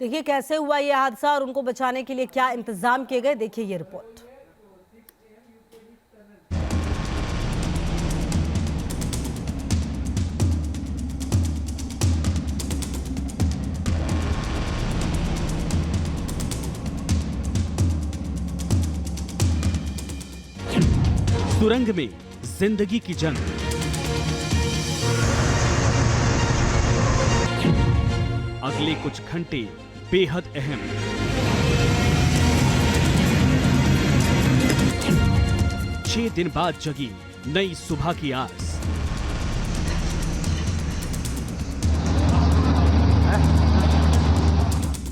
देखिए कैसे हुआ ये हादसा और उनको बचाने के लिए क्या इंतजाम किए गए, देखिए ये रिपोर्ट। सुरंग में जिंदगी की जंग। अगले कुछ घंटे बेहद अहम। छह दिन बाद जगी नई सुबह की आस।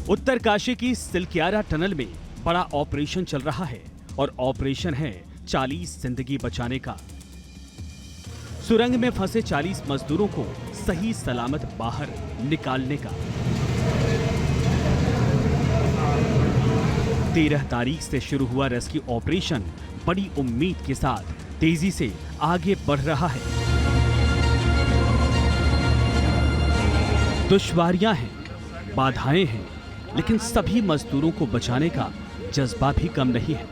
उत्तरकाशी की सिलक्यारा टनल में बड़ा ऑपरेशन चल रहा है और ऑपरेशन है 40 जिंदगी बचाने का। सुरंग में फंसे 40 मजदूरों को सही सलामत बाहर निकालने का। 13 तारीख से शुरू हुआ रेस्क्यू ऑपरेशन बड़ी उम्मीद के साथ तेजी से आगे बढ़ रहा है। दुश्वारियां हैं, बाधाएं हैं, लेकिन सभी मजदूरों को बचाने का जज्बा भी कम नहीं है।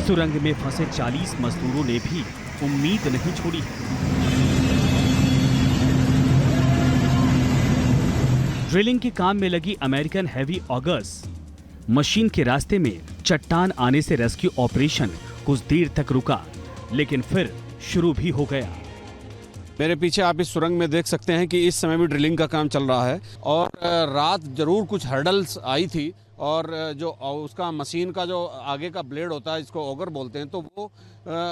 सुरंग में फंसे 40 मजदूरों ने भी उम्मीद नहीं छोड़ी है। ड्रिलिंग के काम में लगी अमेरिकन हैवी ऑगर्स मशीन के रास्ते में चट्टान आने से रेस्क्यू ऑपरेशन कुछ देर तक रुका, लेकिन फिर शुरू भी हो गया। मेरे पीछे आप इस सुरंग में देख सकते हैं कि इस समय भी ड्रिलिंग का काम चल रहा है और रात जरूर कुछ हर्डल्स आई थी और जो उसका मशीन का जो आगे का ब्लेड होता है, इसको ऑगर बोलते हैं, तो वो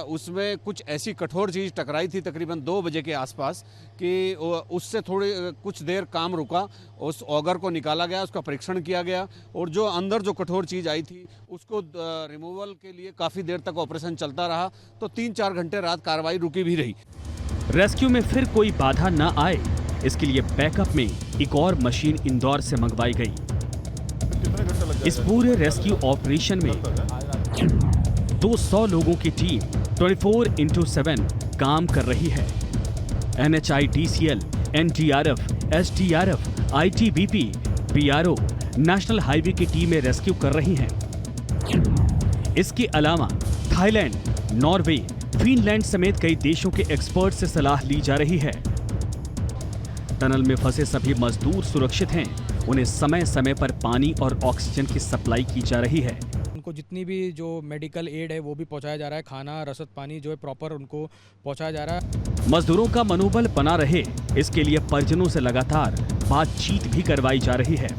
उसमें कुछ ऐसी कठोर चीज़ टकराई थी तकरीबन 2 बजे के आसपास कि उससे थोड़ी कुछ देर काम रुका। उस ऑगर को निकाला गया, उसका परीक्षण किया गया और जो अंदर जो कठोर चीज़ आई थी उसको रिमूवल के लिए काफ़ी देर तक ऑपरेशन चलता रहा। तो 3-4 घंटे रात कार्रवाई रुकी भी रही। रेस्क्यू में फिर कोई बाधा न आए, इसके लिए बैकअप में एक और मशीन इंदौर से मंगवाई गई। इस पूरे रेस्क्यू ऑपरेशन में 200 लोगों की टीम 24/7 काम कर रही है। NHIDCL, NDRF, SDRF, ITBP, BRO, national highway की टीमें रेस्क्यू कर रही हैं। इसके अलावा थाईलैंड, नॉर्वे, फिनलैंड समेत कई देशों के एक्सपर्ट से सलाह ली जा रही है। टनल में फंसे सभी मजदूर सुरक्षित हैं। उन्हें समय समय पर पानी और ऑक्सीजन की सप्लाई की जा रही है। उनको जितनी भी जो मेडिकल एड है वो भी पहुंचाया जा रहा है। खाना, रसद पानी जो है प्रॉपर उनको पहुंचाया जा रहा है। मजदूरों का मनोबल बना रहे, इसके लिए परिजनों से लगातार बातचीत भी करवाई जा रही है।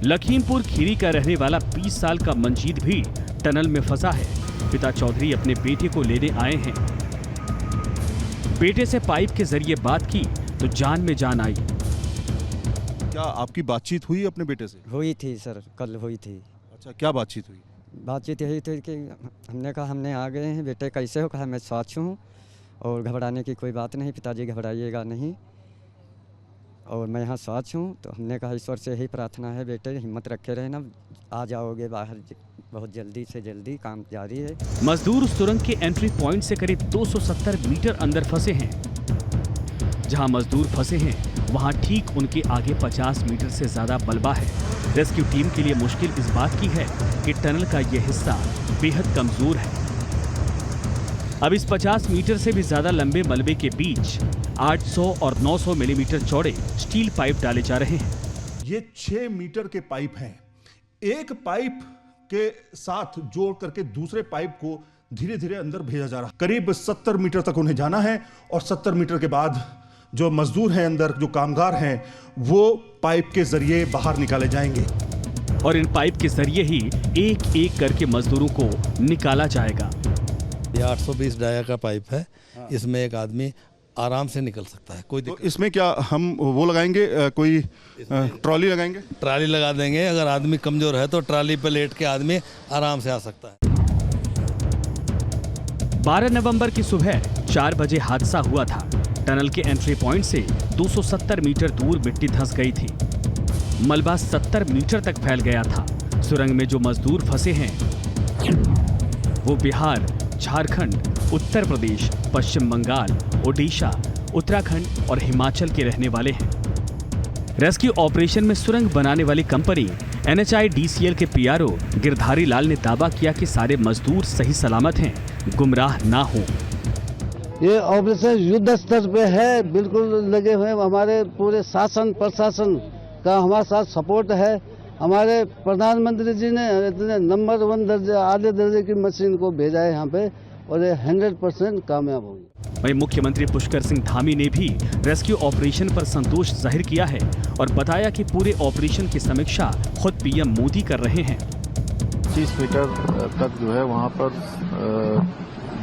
लखीमपुर खीरी का रहने वाला 20 साल का मंजीत भी टनल में फंसा है। पिता चौधरी अपने बेटे को लेने आए हैं। बेटे से पाइप के जरिए बात की तो जान में जान आई। क्या आपकी बातचीत हुई अपने बेटे से? हुई थी सर, कल हुई थी। अच्छा, क्या बातचीत हुई? बातचीत यही थी कि हमने कहा हमने आ गए हैं, बेटे कैसे हो? कहा मैं स्वस्थ हूँ और घबराने की कोई बात नहीं, पिताजी घबराइएगा नहीं और मैं यहाँ स्वस्थ हूँ। तो हमने कहा ईश्वर से यही प्रार्थना है बेटे हिम्मत रखे रहना, आ जाओगे बाहर बहुत जल्दी से जल्दी, काम जारी है। मजदूर सुरंग के एंट्री पॉइंट से करीब 270 मीटर अंदर फंसे हैं। जहां मजदूर फंसे हैं वहां ठीक उनके आगे 50 मीटर से ज्यादा मलबा है। रेस्क्यू टीम के लिए मुश्किल इस बात की है कि टनल का यह हिस्सा बेहद कमजोर है। अब इस 50 मीटर से भी ज्यादा लंबे मलबे के बीच 800 और 900 मिलीमीटर चौड़े स्टील पाइप डाले जा रहे हैं। ये 6 मीटर के पाइप हैं। एक पाइप के साथ जोड़ करके दूसरे पाइप को धीरे धीरे अंदर भेजा जा रहा। करीब 70 मीटर तक उन्हें जाना है और 70 मीटर के बाद जो मजदूर हैं अंदर, जो कामगार हैं, वो पाइप के जरिए बाहर निकाले जाएंगे और इन पाइप के जरिए ही एक एक करके मजदूरों को निकाला जाएगा। ये 820 डाया का पाइप है। इसमें एक आदमी आराम से निकल सकता है, कोई तो इसमें क्या हम वो लगाएंगे, कोई ट्रॉली लगाएंगे? ट्राली लगा देंगे। अगर आदमी कमजोर है तो ट्राली पे लेट के आदमी आराम से आ सकता है। 12 नवंबर की सुबह 4 बजे हादसा हुआ था। टनल के एंट्री पॉइंट से 270 मीटर दूर मिट्टी धंस गई थी। मलबा 70 मीटर तक फैल गया था। सुरंग में जो मजदूर फंसे हैं वो बिहार, झारखंड, उत्तर प्रदेश, पश्चिम बंगाल, ओडिशा, उत्तराखंड और हिमाचल के रहने वाले हैं। रेस्क्यू ऑपरेशन में सुरंग बनाने वाली कंपनी NHIDCL के PRO गिरधारी लाल ने दावा किया कि सारे मजदूर सही सलामत हैं, गुमराह ना हो। ये ऑपरेशन युद्ध स्तर पे है, बिल्कुल लगे हुए हमारे पूरे शासन प्रशासन का हमारे साथ सपोर्ट है। हमारे प्रधानमंत्री जी ने इतने नंबर 1 दर्जे आधे दर्जे की मशीन को भेजा है यहाँ पे और ये 100% कामयाब होगी। वहीं मुख्यमंत्री पुष्कर सिंह धामी ने भी रेस्क्यू ऑपरेशन पर संतोष जाहिर किया है और बताया कि पूरे ऑपरेशन की समीक्षा खुद PM मोदी कर रहे हैं। 25 मीटर तक जो है वहाँ पर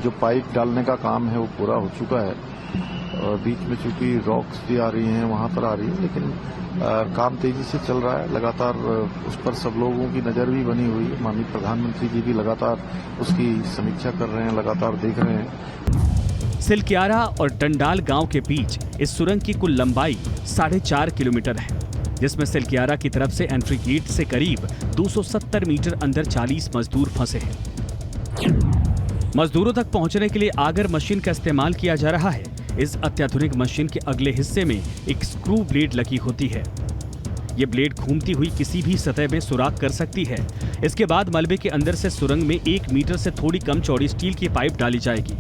जो पाइप डालने का काम है वो पूरा हो चुका है। बीच में चूंकि रॉक्स भी आ रही हैं वहाँ पर आ रही है, लेकिन काम तेजी से चल रहा है। लगातार उस पर सब लोगों की नज़र भी बनी हुई है। माननीय प्रधानमंत्री जी भी लगातार उसकी समीक्षा कर रहे हैं, लगातार देख रहे हैं। सिलक्यारा और डंडाल गांव के बीच इस सुरंग की कुल लंबाई 4.5 किलोमीटर है, जिसमें सिलक्यारा की तरफ से एंट्री गेट से करीब 270 मीटर अंदर 40 मजदूर फंसे हैं। मजदूरों तक पहुंचने के लिए आगर मशीन का इस्तेमाल किया जा रहा है। इस अत्याधुनिक मशीन के अगले हिस्से में एक स्क्रू ब्लेड लगी होती है। ये ब्लेड घूमती हुई किसी भी सतह में सुराख कर सकती है। इसके बाद मलबे के अंदर से सुरंग में 1 मीटर से थोड़ी कम चौड़ी स्टील की पाइप डाली जाएगी।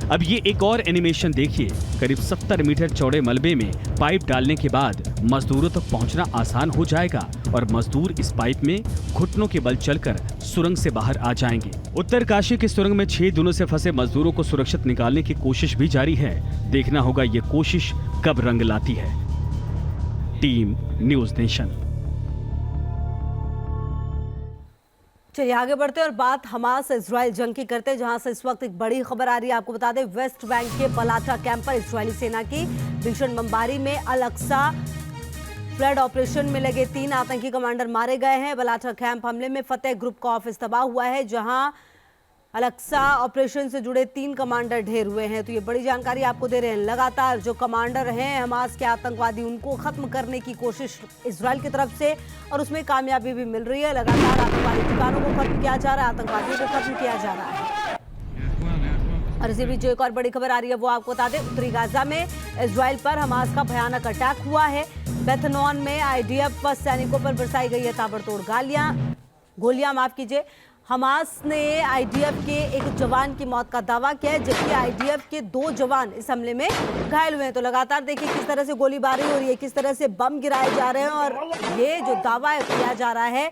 अब ये एक और एनिमेशन देखिए। करीब 70 मीटर चौड़े मलबे में पाइप डालने के बाद मजदूरों तक पहुंचना आसान हो जाएगा और मजदूर इस पाइप में घुटनों के बल चलकर सुरंग से बाहर आ जाएंगे। उत्तरकाशी की सुरंग में 6 दिनों से फंसे मजदूरों को सुरक्षित निकालने की कोशिश भी जारी है। देखना होगा ये कोशिश कब रंग लाती है। Team news nation. चलिए आगे बढ़ते और बात हमास इजराइल जंग की करते हैं, जहां से इस वक्त एक बड़ी खबर आ रही है। आपको बता दें, वेस्ट बैंक के बलाटा कैंप पर इजरायली सेना की भीषण बमबारी में अल-अक्सा फ्लड ऑपरेशन में लगे 3 आतंकी कमांडर मारे गए हैं। बलाटा कैंप हमले में फतेह ग्रुप का ऑफिस तबाह हुआ है, जहां अल-अक्सा ऑपरेशन से जुड़े 3 कमांडर ढेर हुए हैं। तो ये बड़ी जानकारी आपको दे रहे हैं। लगातार जो कमांडर हैं हमास के आतंकवादी, उनको खत्म करने की कोशिश इजराइल की तरफ से और उसमें कामयाबी भी मिल रही है। लगातार आतंकवादी ठिकानों को खत्म किया जा रहा है, आतंकवादियों को खत्म किया जा रहा है। और इसी बीच जो एक और बड़ी खबर आ रही है वो आपको बता दें, उत्तरी गाजा में इजराइल पर हमास का भयानक अटैक हुआ है। बेथनॉन में IDF सैनिकों पर बरसाई गई है ताबड़तोड़ गोलियां माफ कीजिए। हमास ने IDF के एक जवान की मौत का दावा किया है, जबकि IDF के 2 जवान इस हमले में घायल हुए हैं। तो लगातार देखिए किस तरह से गोलीबारी हो रही है, किस तरह से बम गिराए जा रहे हैं। और ये जो दावा किया जा रहा है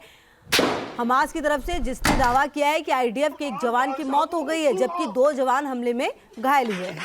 हमास की तरफ से, जिसने दावा किया है कि IDF के एक जवान की मौत हो गई है, जबकि 2 जवान हमले में घायल हुए हैं।